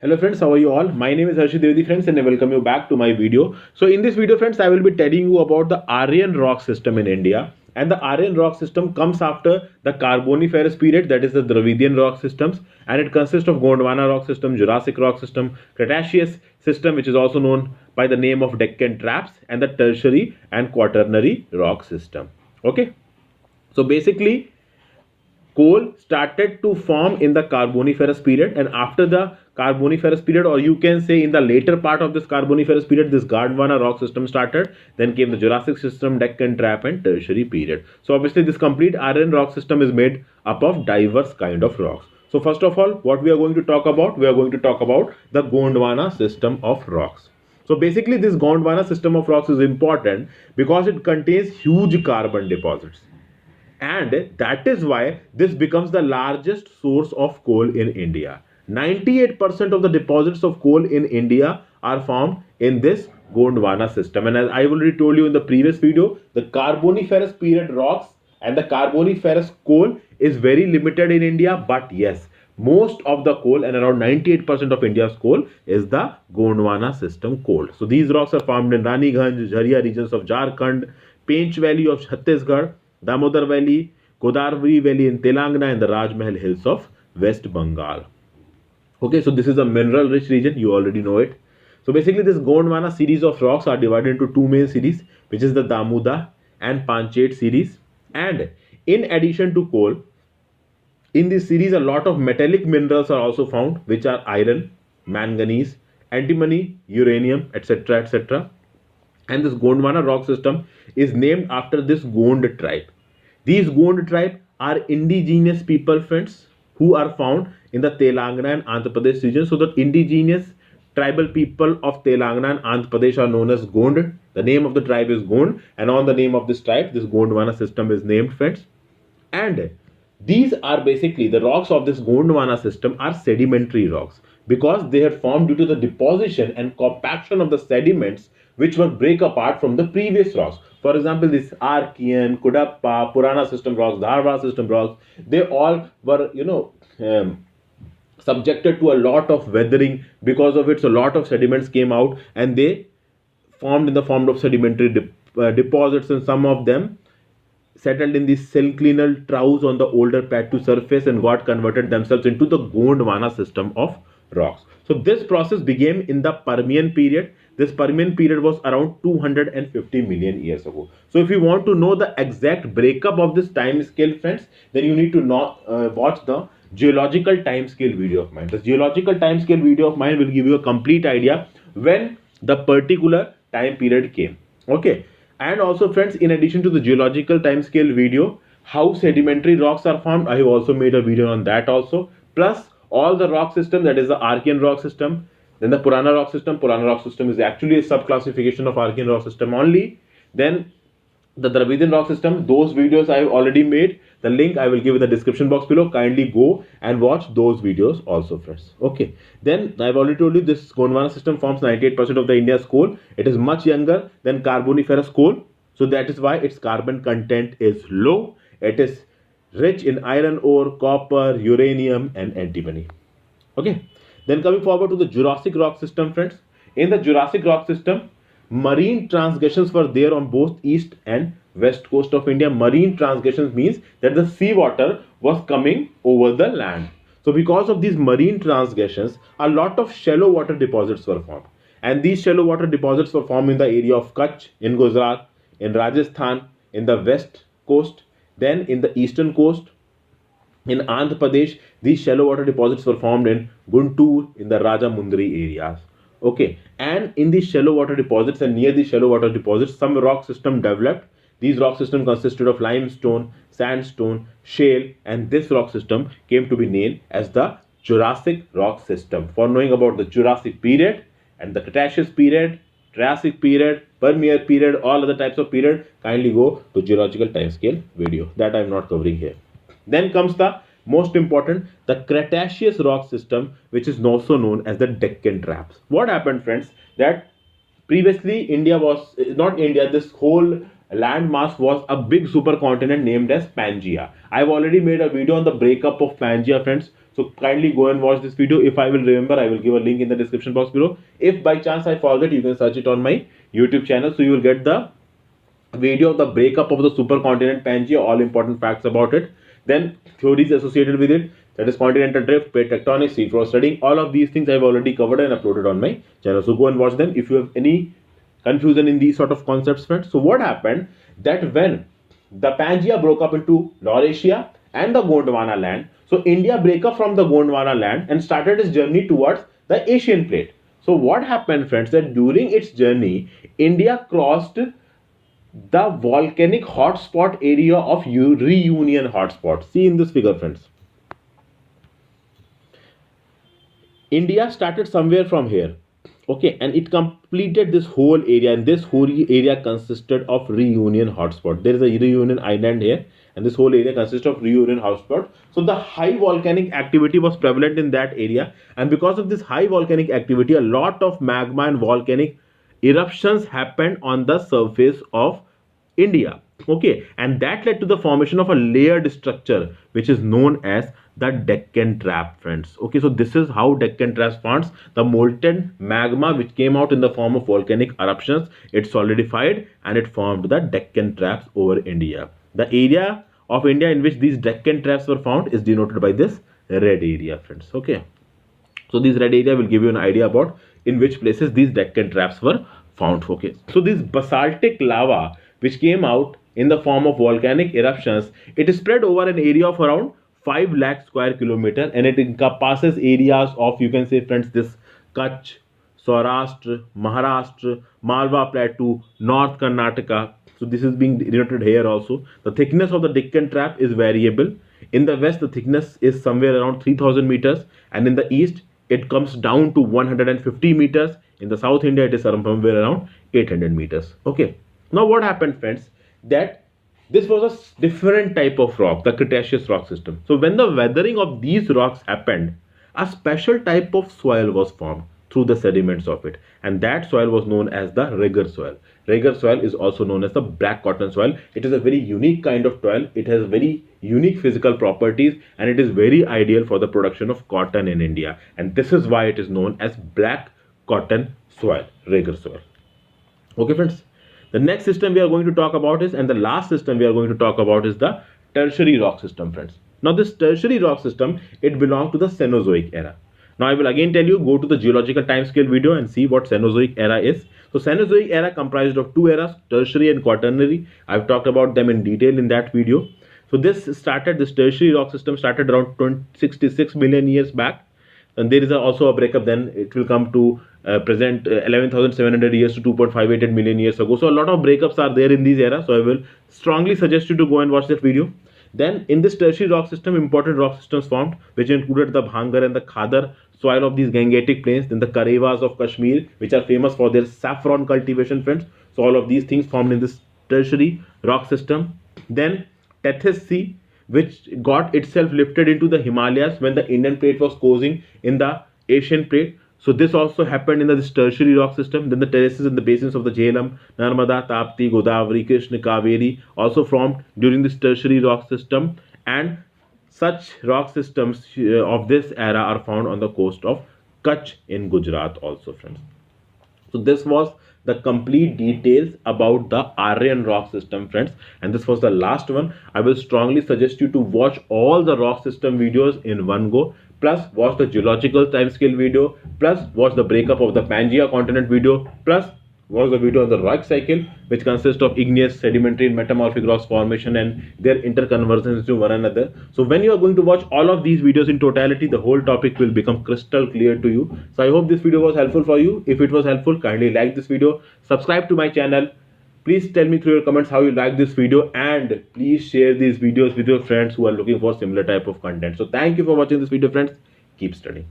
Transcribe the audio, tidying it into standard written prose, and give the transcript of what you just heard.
Hello friends, how are you all? My name is Harshit Devdi friends and I welcome you back to my video. So in this video friends, I will be telling you about the Aryan rock system in India. And the Aryan rock system comes after the Carboniferous period, that is the Dravidian rock systems. And it consists of Gondwana rock system, Jurassic rock system, Cretaceous system, which is also known by the name of Deccan Traps, and the Tertiary and Quaternary rock system. Okay. So basically, coal started to form in the Carboniferous period, and after the Carboniferous period, or you can say in the later part of this Carboniferous period, this Gondwana rock system started. Then came the Jurassic system, Deccan Trap, and Tertiary period. So obviously, this complete iron rock system is made up of diverse kind of rocks. So first of all, what we are going to talk about? We are going to talk about the Gondwana system of rocks. So basically, this Gondwana system of rocks is important because it contains huge carbon deposits, and that is why this becomes the largest source of coal in India. 98% of the deposits of coal in India are found in this Gondwana system. And as I already told you in the previous video, the Carboniferous period rocks and the Carboniferous coal is very limited in India. But yes, most of the coal and around 98% of India's coal is the Gondwana system coal. So these rocks are found in Raniganj, Jharia regions of Jharkhand, Pench Valley of Chhattisgarh, Damodar Valley, Godavari Valley in Telangana, and the Rajmahal Hills of West Bengal. Okay, so this is a mineral rich region, you already know it. So basically, this Gondwana series of rocks are divided into two main series, which is the Damuda and Panchet series. And in addition to coal, in this series, a lot of metallic minerals are also found, which are iron, manganese, antimony, uranium, etc. etc. And this Gondwana rock system is named after this Gond tribe. These Gond tribe are indigenous people, friends, who are found in the Telangana and Andhra Pradesh region. So the indigenous tribal people of Telangana and Andhra Pradesh are known as Gond. The name of the tribe is Gond, and on the name of this tribe, this Gondwana system is named, friends. And these are basically the rocks of this Gondwana system are sedimentary rocks because they had formed due to the deposition and compaction of the sediments which were break apart from the previous rocks. For example, this Archean, Kudappa, Purana system rocks, Dharwara system rocks, they all were, subjected to a lot of weathering. Because of it, so a lot of sediments came out and they formed in the form of sedimentary deposits, and some of them settled in the synclinal troughs on the older plateau surface and got converted themselves into the Gondwana system of rocks. So this process began in the Permian period. This Permian period was around 250 million years ago. So if you want to know the exact breakup of this time scale, friends, then you need to watch the geological time scale video of mine. The geological time scale video of mine will give you a complete idea when the particular time period came. Okay. And also, friends, in addition to the geological timescale video, how sedimentary rocks are formed, I have also made a video on that also. Plus, all the rock system, that is the Archean rock system, then the Purana rock system. Purana rock system is actually a subclassification of Archean rock system only. Then the Dravidian rock system, those videos I have already made. The link I will give in the description box below. Kindly go and watch those videos also, friends. Okay. Then I've already told you this Gondwana system forms 98% of the India's coal. It is much younger than Carboniferous coal. So that is why its carbon content is low. It is rich in iron ore, copper, uranium, and antimony. Okay. Then coming forward to the Jurassic rock system, friends. In the Jurassic rock system, marine transgressions were there on both east and west coast of India. Marine transgressions means that the seawater was coming over the land. So because of these marine transgressions, a lot of shallow water deposits were formed. And these shallow water deposits were formed in the area of Kutch, in Gujarat, in Rajasthan, in the west coast, then in the eastern coast, in Andhra Pradesh, these shallow water deposits were formed in Guntur, in the Rajamundri areas. Okay, and in these shallow water deposits and near these shallow water deposits, some rock system developed. These rock system consisted of limestone, sandstone, shale, and this rock system came to be named as the Jurassic rock system. For knowing about the Jurassic period and the Cretaceous period, Triassic period, Permian period, all other types of period, kindly go to geological timescale video that I am not covering here. Then comes the most important, the Cretaceous rock system, which is also known as the Deccan Traps. What happened, friends? That previously India was not India. This whole landmass was a big supercontinent named as Pangaea. I've already made a video on the breakup of Pangaea, friends. So kindly go and watch this video. If I will remember, I will give a link in the description box below. If by chance I forget, you can search it on my YouTube channel, so you will get the video of the breakup of the supercontinent Pangaea, all important facts about it, then theories associated with it, that is continental drift, plate tectonics, seafloor studying. All of these things I've already covered and uploaded on my channel, so go and watch them if you have any confusion in these sort of concepts, friends. So what happened, that when the Pangaea broke up into Laurasia and the Gondwana land, so India break up from the Gondwana land and started its journey towards the Asian plate. So what happened, friends, that during its journey, India crossed the volcanic hotspot area of Reunion hotspot. See in this figure, friends. India started somewhere from here, okay, and it completed this whole area, and this whole area consisted of Reunion hotspot. There is a Reunion island here, and this whole area consists of Reunion hotspot. So the high volcanic activity was prevalent in that area, and because of this high volcanic activity, a lot of magma and volcanic eruptions happened on the surface of India. Okay, and that led to the formation of a layered structure which is known as the Deccan Trap, friends. Okay, so this is how Deccan Trap forms. The molten magma which came out in the form of volcanic eruptions, it solidified and it formed the Deccan Traps over India. The area of India in which these Deccan Traps were found is denoted by this red area, friends. Okay, so this red area will give you an idea about in which places these Deccan Traps were found. Okay, so this basaltic lava which came out in the form of volcanic eruptions, it is spread over an area of around 5 lakh square kilometer, and it encompasses areas of, you can say, friends, this Kutch, Saurashtra, Maharashtra, Malwa Plateau, North Karnataka. So this is being denoted here also. The thickness of the Deccan Trap is variable. In the west, the thickness is somewhere around 3000 meters, and in the east, it comes down to 150 meters. In the South India, it is somewhere around 800 meters. Okay. Now what happened, friends, that this was a different type of rock, the Cretaceous rock system. So when the weathering of these rocks happened, a special type of soil was formed through the sediments of it, and that soil was known as the Regur soil. Regur soil is also known as the black cotton soil. It is a very unique kind of soil. It has very unique physical properties, and it is very ideal for the production of cotton in India, and this is why it is known as black cotton soil, Regur soil. Okay, friends. The next system we are going to talk about is, and the last system we are going to talk about is the tertiary rock system, friends. Now this tertiary rock system, it belongs to the Cenozoic era. Now I will again tell you, go to the geological time scale video and see what Cenozoic era is. So Cenozoic era comprised of two eras, tertiary and quaternary. I've talked about them in detail in that video. So this tertiary rock system started around 66 million years back, and there is also a breakup. Then it will come to present 11,700 years to 2.588 million years ago. So a lot of breakups are there in these eras, so I will strongly suggest you to go and watch that video. Then in this tertiary rock system, important rock systems formed, which included the Bhangar and the Khadar soil of these Gangetic plains, then the Karevas of Kashmir, which are famous for their saffron cultivation, friends. So all of these things formed in this tertiary rock system. Then Tethys Sea, which got itself lifted into the Himalayas when the Indian plate was closing in the Asian plate. So this also happened in this tertiary rock system. Then the terraces and the basins of the Jhelum, Narmada, Tapti, Godavari, Krishna, Kaveri also formed during this tertiary rock system, and such rock systems of this era are found on the coast of Kutch in Gujarat also, friends. So this was the complete details about the Aryan rock system, friends, and this was the last one. I will strongly suggest you to watch all the rock system videos in one go, plus watch the geological timescale video, plus watch the breakup of the Pangaea continent video, plus watch the video on the rock cycle, which consists of igneous, sedimentary, and metamorphic rocks formation and their interconversions to one another. So when you are going to watch all of these videos in totality, the whole topic will become crystal clear to you. So I hope this video was helpful for you. If it was helpful, kindly like this video, subscribe to my channel. Please tell me through your comments how you like this video, and please share these videos with your friends who are looking for similar type of content. So thank you for watching this video, friends. Keep studying.